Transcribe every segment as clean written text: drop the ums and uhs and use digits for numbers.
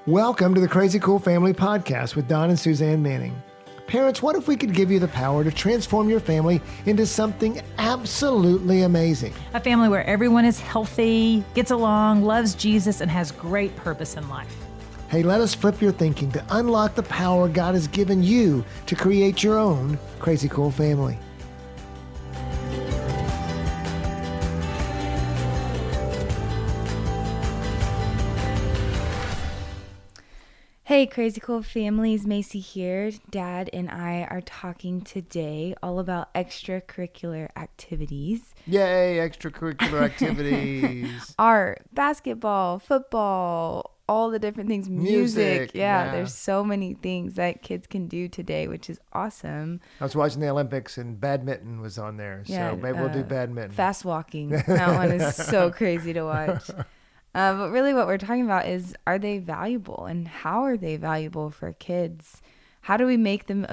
Welcome to the Crazy Cool Family Podcast with Don and Suzanne Manning. Parents, what if we could give you the power to transform your family into something absolutely amazing? A family where everyone is healthy, gets along, loves Jesus, and has great purpose in life. Hey, let us flip your thinking to unlock the power God has given you to create your own Crazy Cool family. Hey, Crazy Cool Families, Macy here. Dad and I are talking today all about extracurricular activities. Yay, extracurricular activities. Art, basketball, football, all the different things. Music. Yeah, there's so many things that kids can do today, which is awesome. I was watching the Olympics and badminton was on there, so maybe we'll do badminton. Fast walking. That one is so crazy to watch. But really what we're talking about is, are they valuable and how are they valuable for kids? How do we make them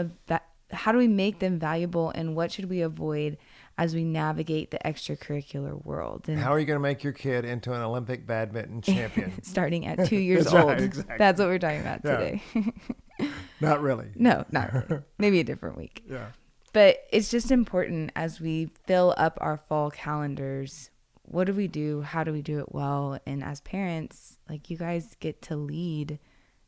valuable, and what should we avoid as we navigate the extracurricular world? And how are you going to make your kid into an Olympic badminton champion? Starting at 2 years That's old. Right, exactly. That's what we're talking about today. Not really. No, not really. Maybe a different week. Yeah. But it's just important as we fill up our fall calendars. What do we do? How do we do it well? And as parents, like, you guys get to lead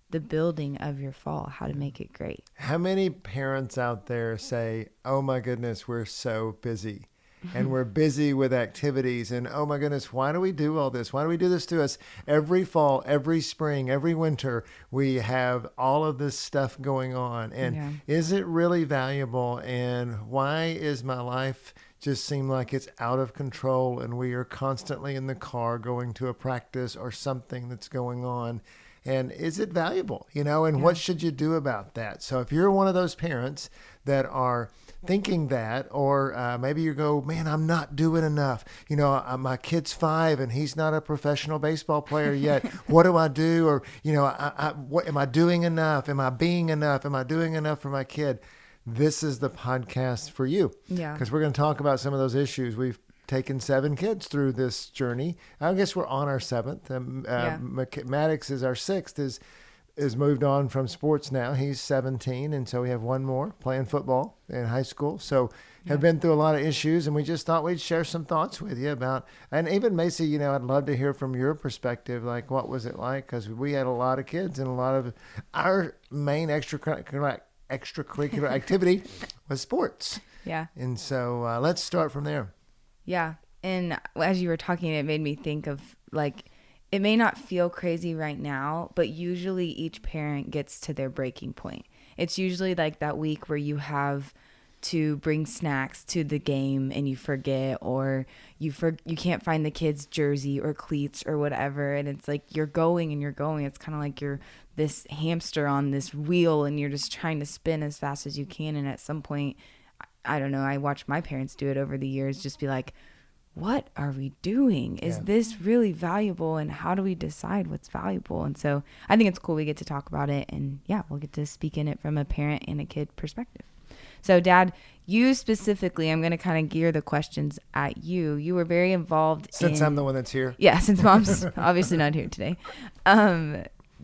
the building of your fall, how to make it great. How many parents out there say, oh my goodness, we're so busy and we're busy with activities, and oh my goodness, why do we do all this? Why do we do this to us? Every fall, every spring, every winter, we have all of this stuff going on. And is it really valuable? And why is my life just seem like it's out of control, and we are constantly in the car going to a practice or something that's going on? And is it valuable, and what should you do about that? So if you're one of those parents that are thinking that, or maybe you go, man, I'm not doing enough. My kid's 5 and he's not a professional baseball player yet. What do I do? Or, what am I doing enough? Am I being enough? Am I doing enough for my kid? This is the podcast for you. Yeah. Because we're going to talk about some of those issues. We've taken 7 kids through this journey. I guess we're on our 7th. Maddox is our 6th, is moved on from sports now. He's 17, and so we have one more playing football in high school. So have been through a lot of issues, and we just thought we'd share some thoughts with you about, and even Macy, I'd love to hear from your perspective, like what was it like? Because we had a lot of kids, and a lot of our main extracurricular activity was sports. Yeah. And so let's start from there. Yeah. And as you were talking, it made me think of, like, it may not feel crazy right now, but usually each parent gets to their breaking point. It's usually like that week where you have to bring snacks to the game and you forget, or you can't find the kid's jersey or cleats or whatever. And it's like you're going and you're going. It's kind of like you're this hamster on this wheel and you're just trying to spin as fast as you can. And at some point, I don't know, I watched my parents do it over the years, just be like, what are we doing? Is this really valuable? And how do we decide what's valuable? And so I think it's cool we get to talk about it. And we'll get to speak in it from a parent and a kid perspective. So Dad, you specifically, I'm going to kind of gear the questions at you. You were very involved Since I'm the one that's here. Yeah, since Mom's obviously not here today.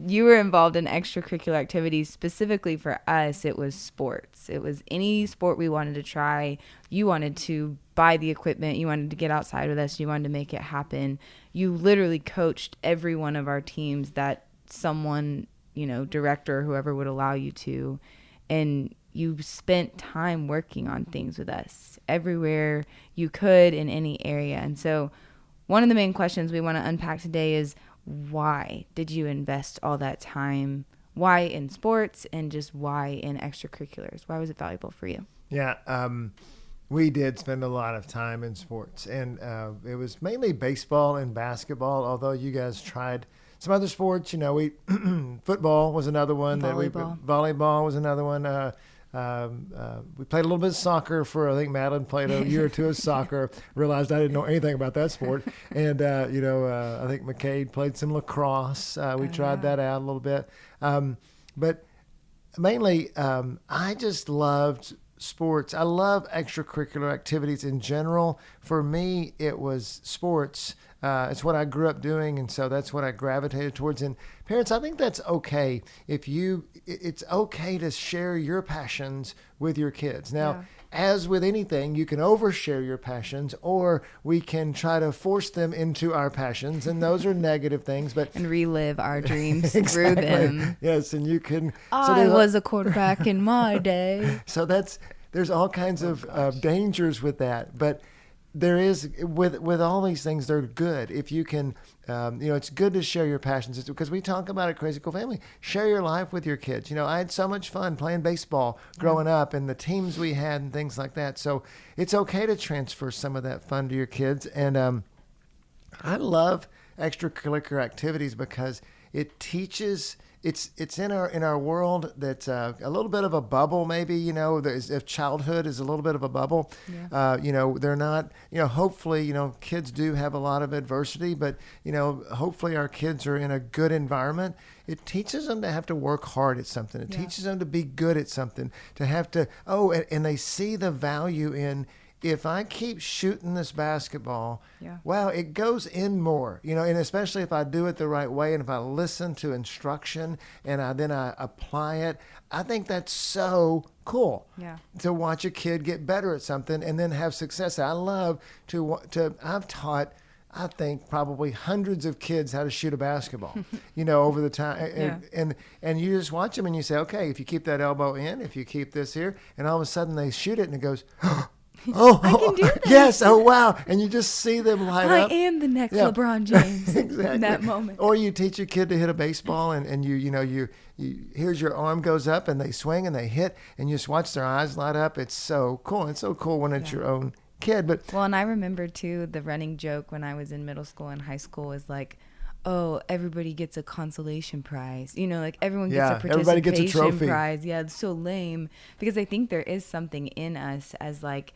You were involved in extracurricular activities. Specifically for us, it was sports. It was any sport we wanted to try. You wanted to buy the equipment. You wanted to get outside with us. You wanted to make it happen. You literally coached every one of our teams that someone, director or whoever would allow you to. And you spent time working on things with us everywhere you could in any area. And so one of the main questions we want to unpack today is, why did you invest all that time? Why in sports, and just why in extracurriculars? Why was it valuable for you? Yeah, we did spend a lot of time in sports, and it was mainly baseball and basketball, although you guys tried some other sports. We football was another one. Volleyball was another one. We played a little bit of soccer for, I think Madeline played a year or two of soccer, realized I didn't know anything about that sport. And, I think McCade played some lacrosse. We tried that out a little bit. But mainly, I just loved sports. I love extracurricular activities in general. For me, it was sports. It's what I grew up doing, and so that's what I gravitated towards. And parents, I think that's okay. It's okay to share your passions with your kids. Now, as with anything, you can overshare your passions, or we can try to force them into our passions, and those are negative things. But and relive our dreams exactly. through them. Yes, and you can. I was a quarterback in my day. So there's all kinds of dangers with that, but there is with all these things. They're good if you can. It's good to share your passions, because we talk about it, Crazy Cool Family. Share your life with your kids. I had so much fun playing baseball growing up, and the teams we had and things like that. So it's okay to transfer some of that fun to your kids. And I love extracurricular activities because it teaches. It's in our world that's a little bit of a bubble, maybe, if childhood is a little bit of a bubble. They're not, hopefully, kids do have a lot of adversity, but, hopefully our kids are in a good environment. It teaches them to have to work hard at something. It teaches them to be good at something, to have to, and they see the value in, if I keep shooting this basketball, wow, it goes in more, and especially if I do it the right way, and if I listen to instruction and then I apply it, I think that's so cool to watch a kid get better at something and then have success. I love I've taught, I think, probably hundreds of kids how to shoot a basketball, over the time. And you just watch them and you say, okay, if you keep that elbow in, if you keep this here, and all of a sudden they shoot it and it goes, I can do this. Yes. Oh, wow. And you just see them light up. I am the next LeBron James exactly. in that moment. Or you teach a kid to hit a baseball and you here's your arm goes up and they swing and they hit and you just watch their eyes light up. It's so cool. It's so cool when it's your own kid. And I remember too, the running joke when I was in middle school and high school is like, oh, everybody gets a consolation prize. Like everyone gets a participation everybody gets a trophy. prize. Yeah, it's so lame. Because I think there is something in us as like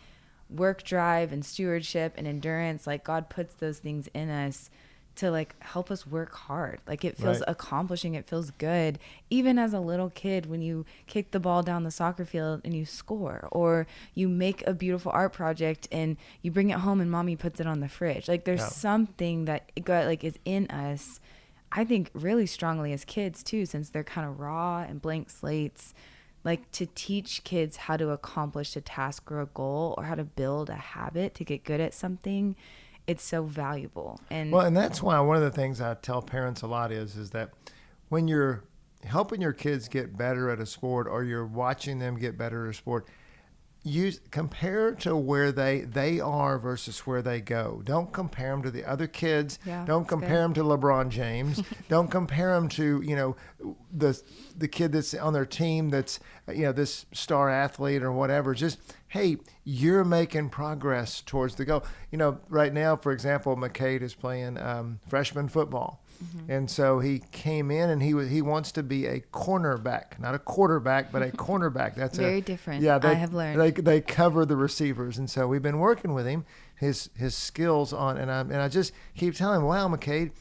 work drive and stewardship and endurance. Like God puts those things in us to like help us work hard. Like it feels accomplishing. It feels good. Even as a little kid, when you kick the ball down the soccer field and you score, or you make a beautiful art project and you bring it home and mommy puts it on the fridge. Like there's something that is in us, I think really strongly as kids too, since they're kind of raw and blank slates, like to teach kids how to accomplish a task or a goal or how to build a habit to get good at something. It's so valuable. And that's why one of the things I tell parents a lot is that when you're helping your kids get better at a sport, or you're watching them get better at a sport, compare to where they are versus where they go. Don't compare them to the other kids. Don't compare them to LeBron James. Don't compare them to the kid that's on their team that's this star athlete or whatever. Just, hey, you're making progress towards the goal. Right now, for example, McCade is playing freshman football. Mm-hmm. And so he came in and he wants to be a cornerback, not a quarterback, but a cornerback. That's very different. Yeah, I have learned. They cover the receivers, and so we've been working with him, his skills on, and I just keep telling him, wow, McCade,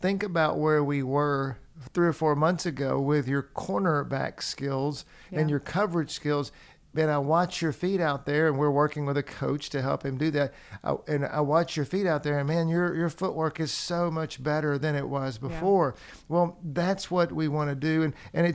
think about where we were 3 or 4 months ago with your cornerback skills and your coverage skills. And I watch your feet out there, and we're working with a coach to help him do that. And I watch your feet out there, and man, your footwork is so much better than it was before. Well, that's what we want to do. And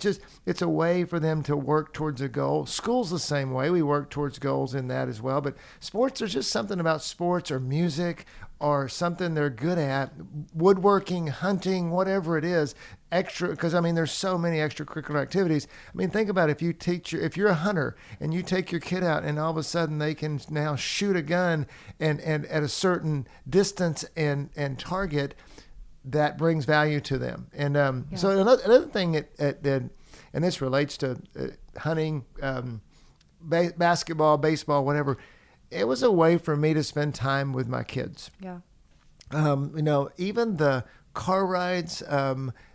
it's a way for them to work towards a goal. School's the same way. We work towards goals in that as well. But sports, there's just something about sports or music or something they're good at, woodworking, hunting, whatever it is, because there's so many extracurricular activities. Think about it. If you're a hunter and you take your kid out and all of a sudden they can now shoot a gun and at a certain distance and target, that brings value to them. And so another thing and this relates to hunting, basketball, baseball, whatever. It was a way for me to spend time with my kids. Yeah. Even the car rides,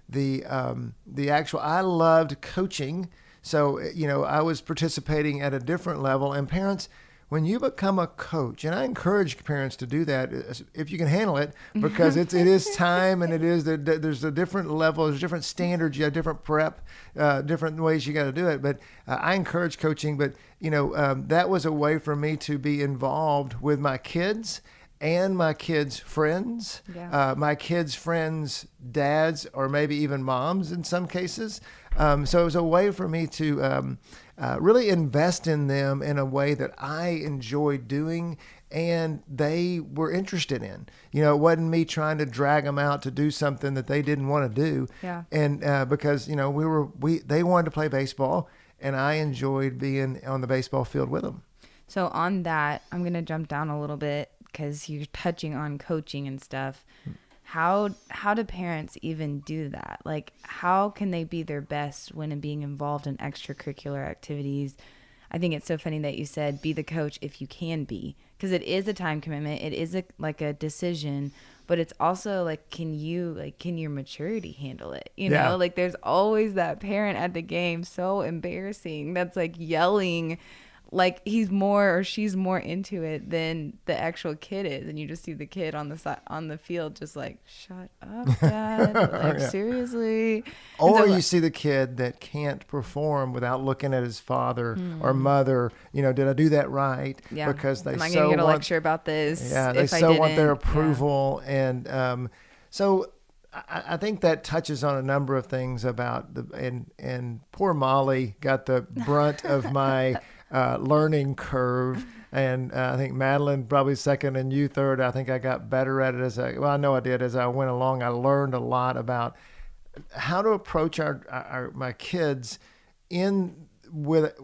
the actual, I loved coaching. So, I was participating at a different level. And parents, when you become a coach, and I encourage parents to do that if you can handle it, because it is time, and there's a different level, there's different standards, you have different prep, different ways you got to do it. But I encourage coaching, but that was a way for me to be involved with my kids and my kids' friends, Yeah. my kids' friends' dads, or maybe even moms in some cases. So it was a way for me to really invest in them in a way that I enjoyed doing and they were interested in. You know, it wasn't me trying to drag them out to do something that they didn't want to do. Yeah. And because, you know, they wanted to play baseball and I enjoyed being on the baseball field with them. So on that, I'm going to jump down a little bit because you're touching on coaching and stuff. How do parents even do that? Like, how can they be their best when being involved in extracurricular activities? I think it's so funny that you said be the coach if you can be, because it is a time commitment. It is a decision, but it's also like, can your maturity handle it? You Yeah. know, like there's always that parent at the game, so embarrassing, that's like yelling like he's more or she's more into it than the actual kid is, and you just see the kid on the side on the field just like, shut up, dad. Like, Yeah. seriously. Or And so, you see the kid that can't perform without looking at his father or mother. You know, did I do that right? yeah, Because they am I so gonna get a want, lecture about this? yeah, they if I so want their didn't? Yeah. approval, and so I think that touches on a number of things about and poor Molly got the brunt of my learning curve. And I think Madeline probably second and you third. I think I got better at it I know I did as I went along. I learned a lot about how to approach my kids in with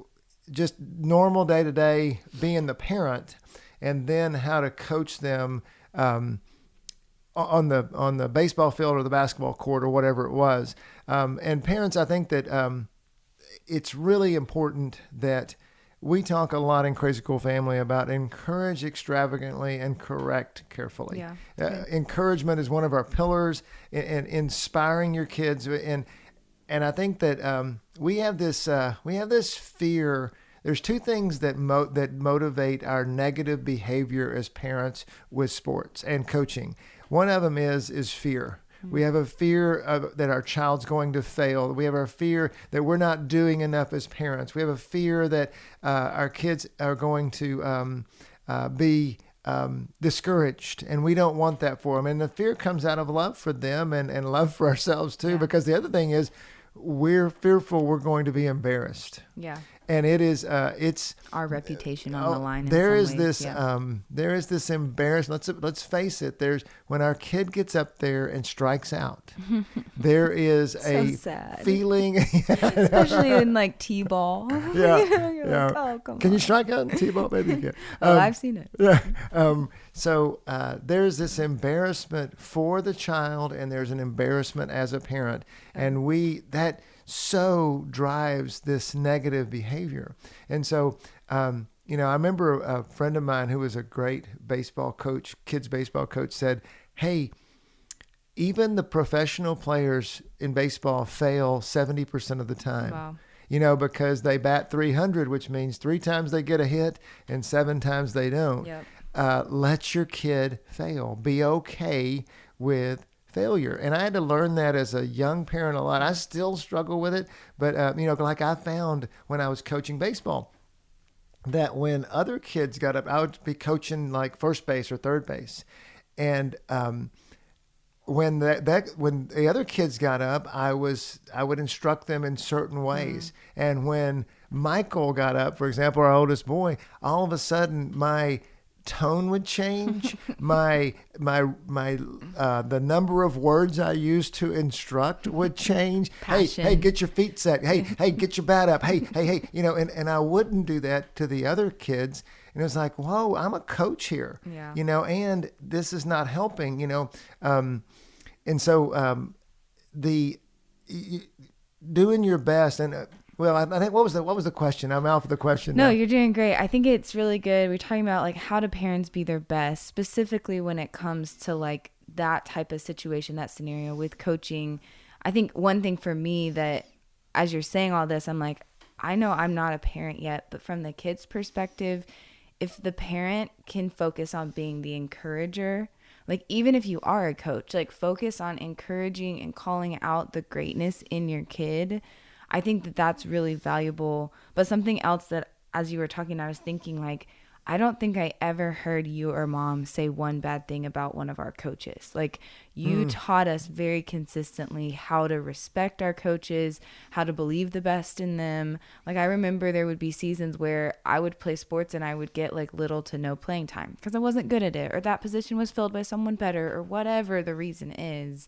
just normal day to day being the parent, and then how to coach them on the baseball field or the basketball court or whatever it was. And parents, I think that it's really important that we talk a lot in Crazy Cool Family about encourage extravagantly and correct carefully. Yeah. Encouragement is one of our pillars in inspiring your kids. And I think that we have this fear. There's two things that motivate our negative behavior as parents with sports and coaching. One of them is fear. We have a fear that our child's going to fail. We have a fear that we're not doing enough as parents. We have a fear that our kids are going to be discouraged, and we don't want that for them. And the fear comes out of love for them and love for ourselves too, because the other thing is we're fearful we're going to be embarrassed. Yeah. And it is it's Our reputation on the line. There in is some this ways. Yeah. there is this embarrassment. Let's face it. There's when our kid gets up there and strikes out, there is a sad. feeling. Especially in like t-ball. Yeah, You're yeah. like, oh, come Can on. you strike out in t-ball? Maybe you can. Oh, I've seen it. Yeah. So there's this embarrassment for the child, and there's an embarrassment as a parent, and that so drives this negative behavior. And so, I remember a friend of mine who was a great baseball coach, kids baseball coach, said, "Hey, even the professional players in baseball fail 70% of the time." Wow. Because they bat 300, which means 3 times they get a hit and 7 times they don't. Yep. Let your kid fail. Be okay with failure. And I had to learn that as a young parent a lot. I still struggle with it, but like I found when I was coaching baseball, that when other kids got up, I would be coaching like first base or third base, and when when the other kids got up, I would instruct them in certain ways. And when Michael got up, for example, our oldest boy, all of a sudden my tone would change. The number of words I used to instruct would change. Passion. Hey, get your feet set. Hey, get your bat up. Hey, and I wouldn't do that to the other kids. And it was like, whoa, I'm a coach here. Yeah. And this is not helping. And so doing your best and. Well, I think what was the question? I'm out for the question. No, now. you're doing great. I think it's really good. We're talking about like how do parents be their best, specifically when it comes to like that type of situation, that scenario with coaching. I think one thing for me that as you're saying all this, I'm like, I know I'm not a parent yet, but from the kid's perspective, if the parent can focus on being the encourager, like even if you are a coach, like focus on encouraging and calling out the greatness in your kid. I think that that's really valuable. But something else that as you were talking, I was thinking like, I don't think I ever heard you or mom say one bad thing about one of our coaches. Like, you taught us very consistently how to respect our coaches, how to believe the best in them. Like, I remember there would be seasons where I would play sports and I would get like little to no playing time because I wasn't good at it, or that position was filled by someone better, or whatever the reason is.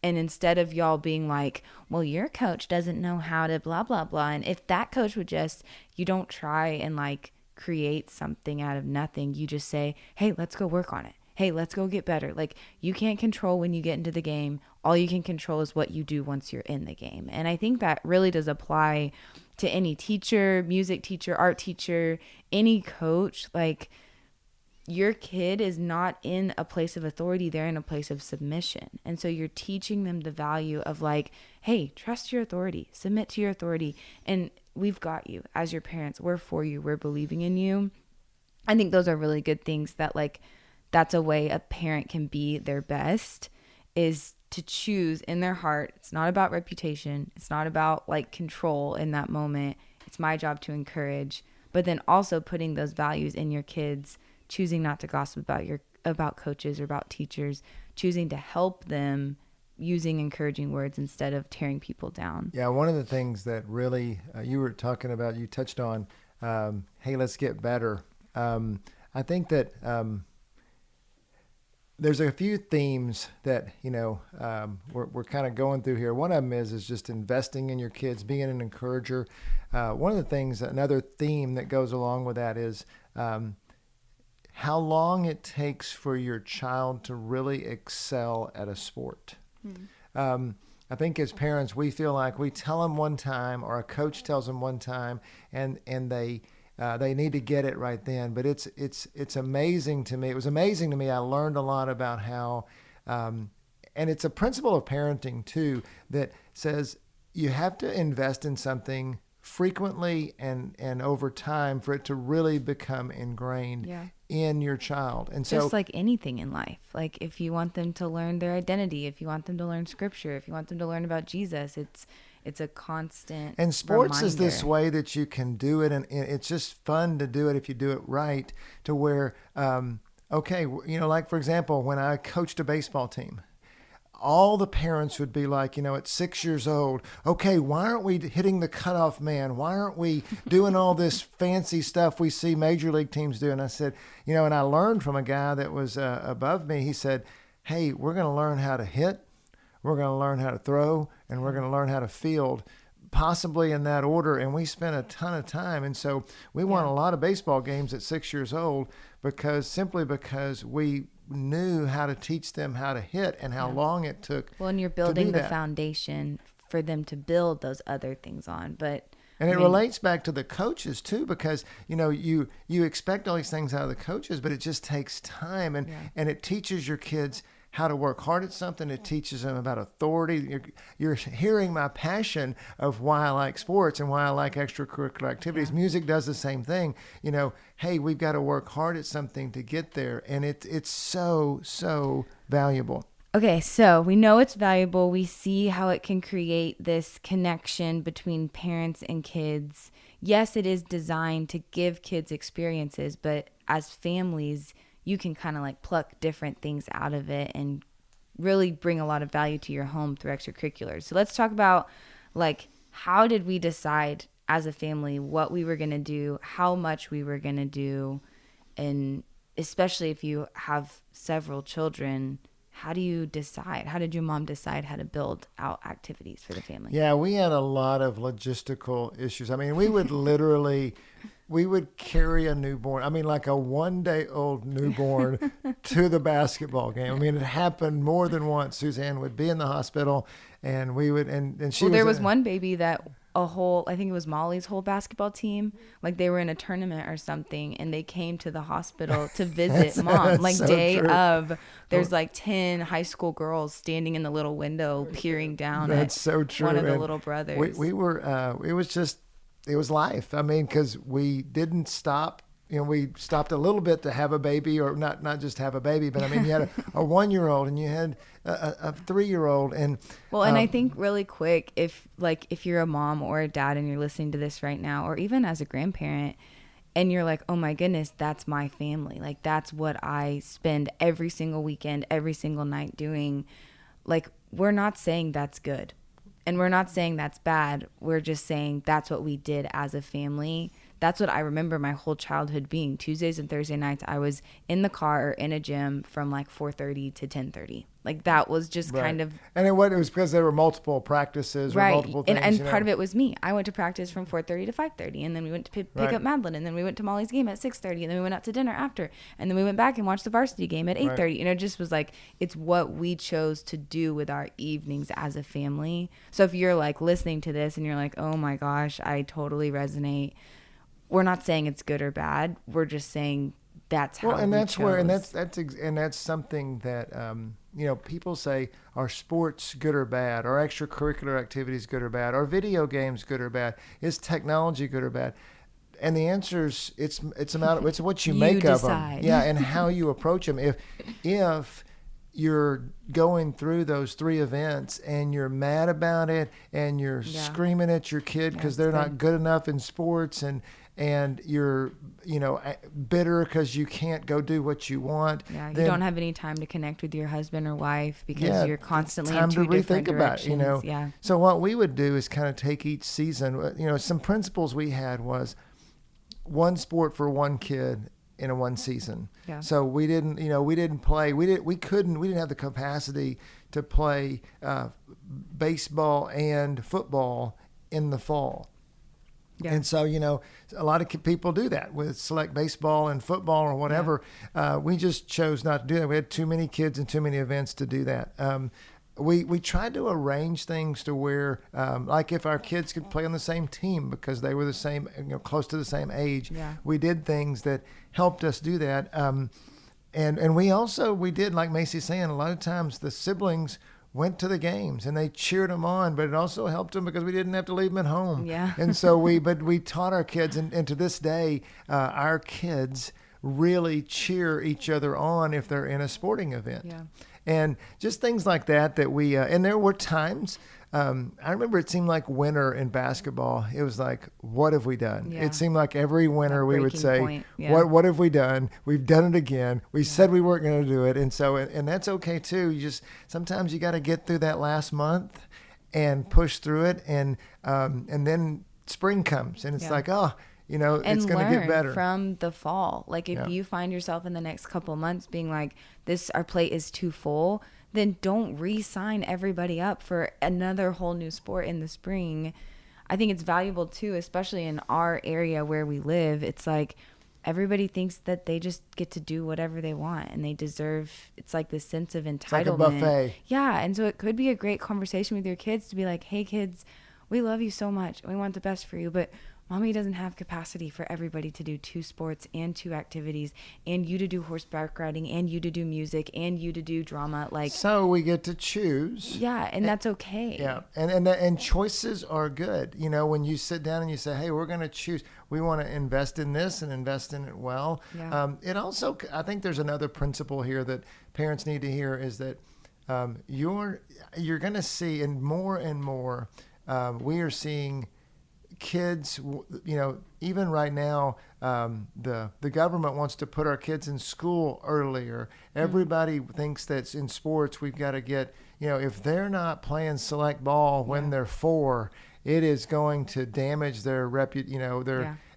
And instead of y'all being like, well, your coach doesn't know how to blah, blah, blah. And if that coach would just, you don't try and like create something out of nothing. You just say, hey, let's go work on it. Hey, let's go get better. Like, you can't control when you get into the game. All you can control is what you do once you're in the game. And I think that really does apply to any teacher, music teacher, art teacher, any coach. Like, your kid is not in a place of authority. They're in a place of submission. And so you're teaching them the value of like, hey, trust your authority, submit to your authority. And we've got you as your parents. We're for you. We're believing in you. I think those are really good things that like, that's a way a parent can be their best, is to choose in their heart. It's not about reputation. It's not about like control in that moment. It's my job to encourage, but then also putting those values in your kids, choosing not to gossip about coaches or about teachers, choosing to help them using encouraging words instead of tearing people down. Yeah, one of the things that really you were talking about, you touched on, hey, let's get better. I think that there's a few themes that, we're kind of going through here. One of them is just investing in your kids, being an encourager. One of the things, another theme that goes along with that is how long it takes for your child to really excel at a sport. I think as parents, we feel like we tell them one time, or a coach tells them one time, and they need to get it right then. But it's amazing to me. It was amazing to me. I learned a lot about how, and it's a principle of parenting too, that says you have to invest in something frequently and over time for it to really become ingrained in your child. And so, just like anything in life, like if you want them to learn their identity, if you want them to learn scripture, if you want them to learn about Jesus, it's a constant. And sports reminder. is this way that you can do it, and it's just fun to do it if you do it right. To where, like for example, when I coached a baseball team, all the parents would be like, at 6 years old, okay, why aren't we hitting the cutoff man? Why aren't we doing all this fancy stuff we see major league teams do? And I said, and I learned from a guy that was above me. He said, hey, we're going to learn how to hit, we're going to learn how to throw, and we're going to learn how to field, possibly in that order. And we spent a ton of time. And so we won a lot of baseball games at 6 years old because we knew how to teach them how to hit and how long it took. Well, and you're building the foundation for them to build those other things on. And it relates back to the coaches too, because you expect all these things out of the coaches, but it just takes time, and it teaches your kids how to work hard at something. It teaches them about authority. You're hearing my passion of why I like sports and why I like extracurricular activities. Music does the same thing. Hey, we've got to work hard at something to get there. And it's so valuable. Okay, so we know it's valuable. We see how it can create this connection between parents and kids. Yes, it is designed to give kids experiences, but as families, you can kind of like pluck different things out of it and really bring a lot of value to your home through extracurriculars. So let's talk about like, how did we decide as a family what we were going to do, how much we were going to do, and especially if you have several children, how do you decide? How did your mom decide how to build out activities for the family? Yeah, we had a lot of logistical issues. I mean, we would we would carry a newborn, like a 1-day-old newborn to the basketball game. I mean, it happened more than once. Suzanne would be in the hospital, and we would, and she there was one baby that I think it was Molly's whole basketball team, like they were in a tournament or something, and they came to the hospital to visit mom, like so day true. Of. There's like 10 high school girls standing in the little window peering down That's so true. One of the little brothers. We were, it was life. Because we didn't stop. We stopped a little bit to have a baby, or not just have a baby, but you had a 1-year-old and you had a 3-year-old. And I think really quick, if you're a mom or a dad and you're listening to this right now, or even as a grandparent, and you're like, oh my goodness, that's my family. Like, that's what I spend every single weekend, every single night doing. Like, we're not saying that's good. And we're not saying that's bad. We're just saying that's what we did as a family. That's what I remember my whole childhood being. Tuesdays and Thursday nights, I was in the car or in a gym from like 4:30 to 10:30. Like, that was just kind of. And it was because there were multiple practices, right. or multiple things. And part of it was me. I went to practice from 4:30 to 5:30, and then we went to pick up Madeline, and then we went to Molly's game at 6:30, and then we went out to dinner after, and then we went back and watched the varsity game at 8:30. And it just was like, it's what we chose to do with our evenings as a family. So if you're like listening to this and you're like, oh my gosh, I totally resonate. We're not saying it's good or bad. We're just saying that's how. Well, and that's chose. where, and that's something that people say, are sports good or bad? Are extracurricular activities good or bad? Are video games good or bad? Is technology good or bad? And the answer is it's what you make decide. of them. Yeah, and how you approach them. If you're going through those three events and you're mad about it and you're screaming at your kid because they're not good enough in sports, and you're bitter because you can't go do what you want. Yeah, you don't have any time to connect with your husband or wife because you're constantly in two different directions. About it, Yeah. So what we would do is kind of take each season. Some principles we had was one sport for one kid in a one season. Yeah. So we didn't play. We didn't have the capacity to play baseball and football in the fall. Yeah. And so, a lot of people do that with select baseball and football or whatever. Yeah. We just chose not to do that. We had too many kids and too many events to do that. We tried to arrange things to where, like if our kids could play on the same team because they were the same, close to the same age, we did things that helped us do that. And we did, like Macy's saying, a lot of times the siblings went to the games and they cheered them on, but it also helped them because we didn't have to leave them at home. Yeah. And so we taught our kids, and to this day, our kids really cheer each other on if they're in a sporting event. Yeah. And just things like that we, and there were times, I remember it seemed like winter in basketball. It was like, what have we done? Yeah. It seemed like every winter we would say, what have we done? We've done it again. We said we weren't going to do it. And so, and that's okay too. Sometimes you got to get through that last month and push through it. And then spring comes and it's like, it's going to get better. From the fall. Like if you find yourself in the next couple of months being like, our plate is too full, then don't re-sign everybody up for another whole new sport in the spring. I think it's valuable too, especially in our area where we live. It's like everybody thinks that they just get to do whatever they want and they deserve, it's like this sense of entitlement. It's like a buffet. Yeah. And so it could be a great conversation with your kids to be like, hey kids, we love you so much. We want the best for you, but Mommy doesn't have capacity for everybody to do 2 sports and 2 activities, and you to do horseback riding, and you to do music, and you to do drama. So we get to choose. Yeah, and that's okay. Yeah, and choices are good. When you sit down and you say, "Hey, we're going to choose. We want to invest in this and invest in it well." Yeah. It also, I think, there's another principle here that parents need to hear is that you're going to see, and more, we are seeing kids, even right now, the government wants to put our kids in school earlier. Everybody thinks that in sports we've got to get, if they're not playing select ball when they're 4, it is going to damage their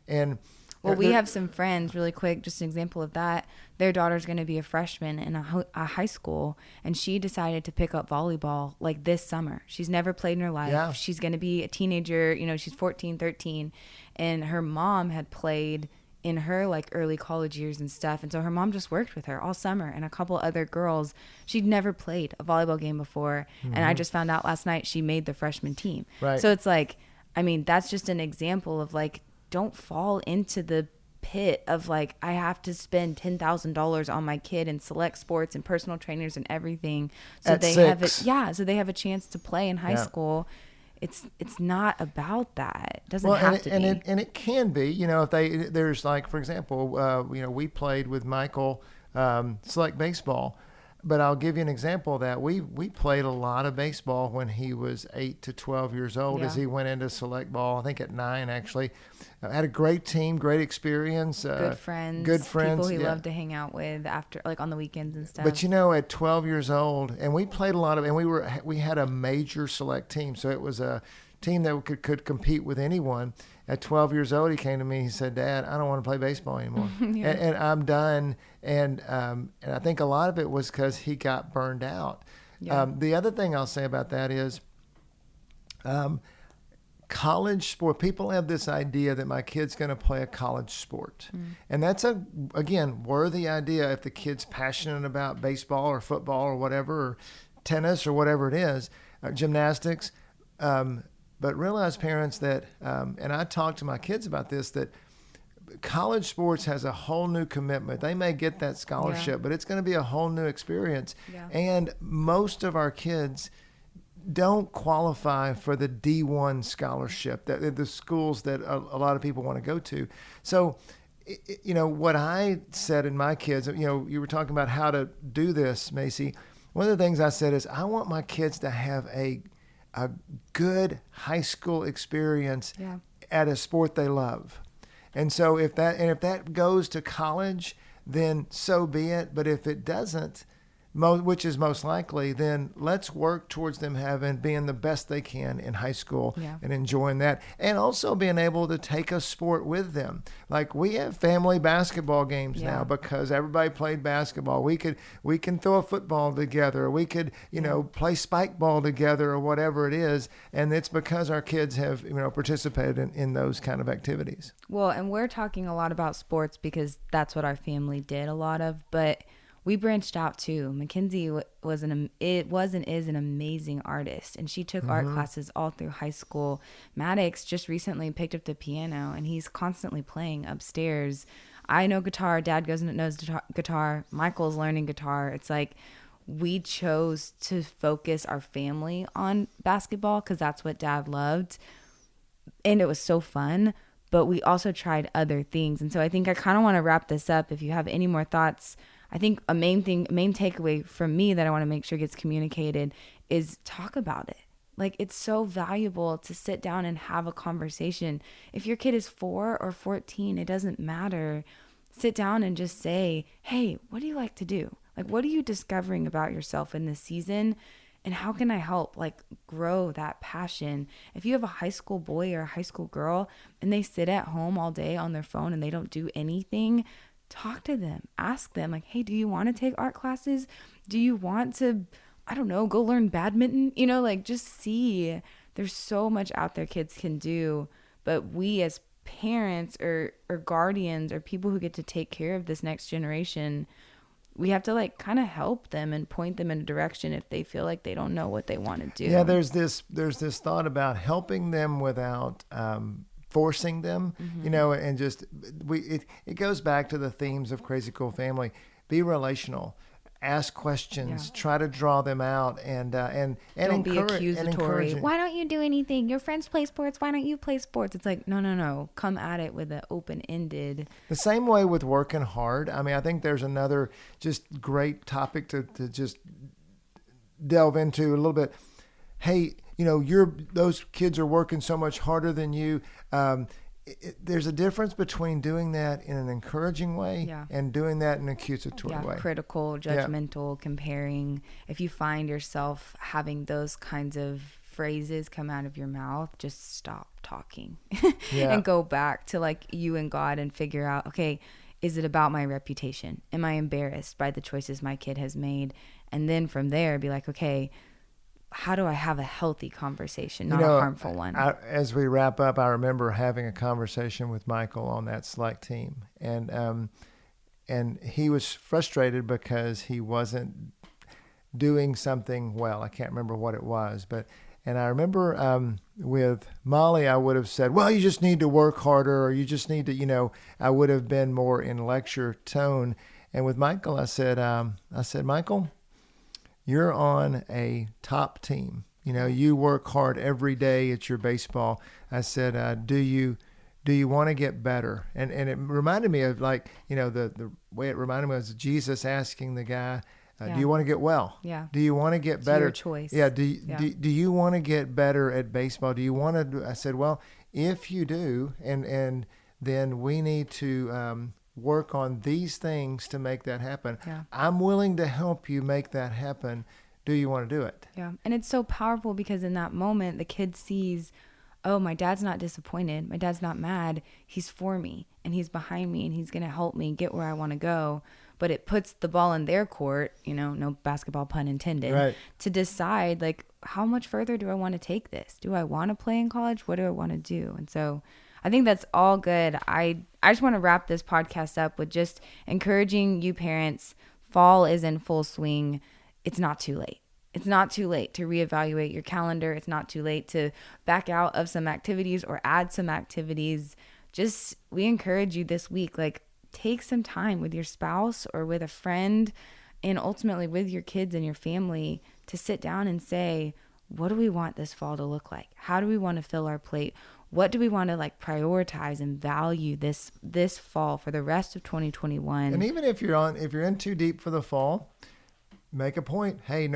and. Well, we have some friends, really quick, just an example of that. Their daughter's going to be a freshman in a high school, and she decided to pick up volleyball like this summer. She's never played in her life. Yeah. She's going to be a teenager, she's 14, 13, and her mom had played in her like early college years and stuff. And so her mom just worked with her all summer, and a couple other girls. She'd never played a volleyball game before. Mm-hmm. And I just found out last night she made the freshman team. Right. So it's like, that's just an example of like, don't fall into the pit of like, I have to spend $10,000 on my kid and select sports and personal trainers and everything. So At they 6. so they have a chance to play in high school. It's not about that. It doesn't have to be. And it can be, if there's like, for example, we played with Michael, select baseball. But I'll give you an example of that. We played a lot of baseball when he was 8 to 12 years old as Yeah. he went into select ball, I think at 9 actually. Had a great team, great experience. Good friends. Good friends. People he yeah. loved to hang out with after, like on the weekends and stuff. But at 12 years old, and we played a lot of, and we had a major select team, so it was a team that could compete with anyone. At 12 years old, he came to me. He said, "Dad, I don't want to play baseball anymore, and I'm done." And I think a lot of it was because he got burned out. Yeah. The other thing I'll say about that is, college sport. People have this idea that my kid's going to play a college sport, and that's again worthy idea if the kid's passionate about baseball or football or whatever, or tennis or whatever it is, gymnastics. But realize, parents, that, and I talk to my kids about this, that college sports has a whole new commitment. They may get that scholarship, but it's going to be a whole new experience. Yeah. And most of our kids don't qualify for the D1 scholarship, that the schools that a lot of people want to go to. So, what I said in my kids, you were talking about how to do this, Macy. One of the things I said is I want my kids to have a good high school experience at a sport they love. And so if that goes to college, then so be it. But if it doesn't, which is most likely, then let's work towards them being the best they can in high school and enjoying that. And also being able to take a sport with them. Like we have family basketball games now because everybody played basketball. We can throw a football together. We could, play spike ball together or whatever it is. And it's because our kids have, participated in those kind of activities. Well, and we're talking a lot about sports because that's what our family did a lot of, but we branched out too. Mackenzie was and is an amazing artist, and she took art classes all through high school. Maddox just recently picked up the piano, and he's constantly playing upstairs. I know guitar. Dad knows guitar. Michael's learning guitar. It's like we chose to focus our family on basketball because that's what Dad loved, and it was so fun. But we also tried other things, and so I think I kind of want to wrap this up. If you have any more thoughts. I think a main takeaway from me that I want to make sure gets communicated is talk about it. Like, it's so valuable to sit down and have a conversation. If your kid is 4 or 14, it doesn't matter. Sit down and just say, hey, what do you like to do? Like, what are you discovering about yourself in this season? And how can I help, grow that passion? If you have a high school boy or a high school girl and they sit at home all day on their phone and they don't do anything, talk to them, ask them hey, do you want to take art classes? Do you want to, I don't know, go learn badminton? Just see there's so much out there kids can do, but we as parents or guardians or people who get to take care of this next generation, we have to kind of help them and point them in a direction if they feel like they don't know what they want to do. Yeah, there's this thought about helping them without forcing them, and just it goes back to the themes of Crazy Cool Family. Be relational, ask questions, try to draw them out, and don't be accusatory. Why don't you do anything? Your friends play sports. Why don't you play sports? It's like no. Come at it with an open-ended. The same way with working hard. I mean, I think there's another just great topic to just delve into a little bit. Hey, those kids are working so much harder than you. There's a difference between doing that in an encouraging way and doing that in an accusatory way. Critical, judgmental, comparing. If you find yourself having those kinds of phrases come out of your mouth, just stop talking and go back to you and God and figure out, okay, is it about my reputation? Am I embarrassed by the choices my kid has made? And then from there, be like, okay, how do I have a healthy conversation, not a harmful one? As we wrap up, I remember having a conversation with Michael on that select team, and he was frustrated because he wasn't doing something well. I can't remember what it was, and I remember with Molly, I would have said, well, you just need to work harder, or you just need to, I would have been more in lecture tone. And with Michael, I said, Michael, you're on a top team. You work hard every day at your baseball. I said, do you want to get better? And it reminded me of the way it reminded me was Jesus asking the guy, Do you want to get well? Yeah. Do you want to get It's better? your choice. Yeah. Do you want to get better at baseball? Do you want to? I said, well, if you do, and then we need to work on these things to make that happen. Yeah. I'm willing to help you make that happen. Do you want to do it? Yeah. And it's so powerful because in that moment, the kid sees, oh, my dad's not disappointed. My dad's not mad. He's for me and he's behind me and he's going to help me get where I want to go. But it puts the ball in their court, no basketball pun intended, right, to decide, like, how much further do I want to take this? Do I want to play in college? What do I want to do? And so I think that's all good. I just want to wrap this podcast up with just encouraging you parents. Fall is in full swing. It's not too late. It's not too late to reevaluate your calendar. It's not too late to back out of some activities or add some activities. We encourage you this week, like, take some time with your spouse or with a friend and ultimately with your kids and your family to sit down and say, what do we want this fall to look like? How do we want to fill our plate? What do we want to prioritize and value this fall for the rest of 2021? And even if you're in too deep for the fall, make a point. Hey, in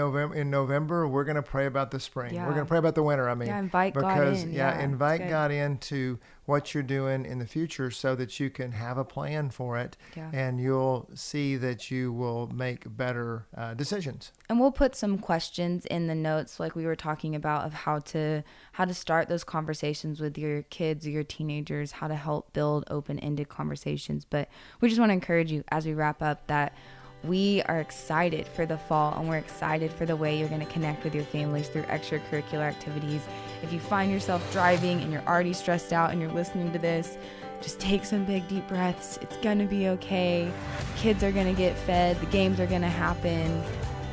November, we're going to pray about the spring. Yeah. We're going to pray about the winter. Invite God in. Invite God into what you're doing in the future so that you can have a plan for it, and you'll see that you will make better decisions. And we'll put some questions in the notes, like we were talking about, of how to start those conversations with your kids or your teenagers, how to help build open-ended conversations. But we just want to encourage you as we wrap up that we are excited for the fall, and we're excited for the way you're going to connect with your families through extracurricular activities. If you find yourself driving and you're already stressed out and you're listening to this, just take some big deep breaths. It's going to be okay. Kids are going to get fed. The games are going to happen.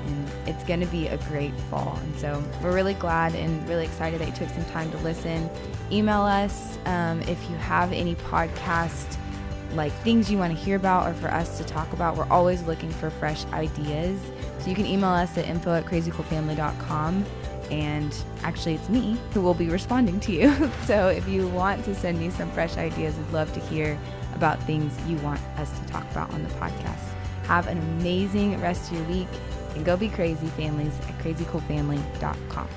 And it's going to be a great fall. And so we're really glad and really excited that you took some time to listen. Email us if you have any podcast things you want to hear about or for us to talk about. We're always looking for fresh ideas. So you can email us at info@crazycoolfamily.com. And actually, it's me who will be responding to you. So if you want to send me some fresh ideas, I'd love to hear about things you want us to talk about on the podcast. Have an amazing rest of your week, and go be crazy, families, at crazycoolfamily.com.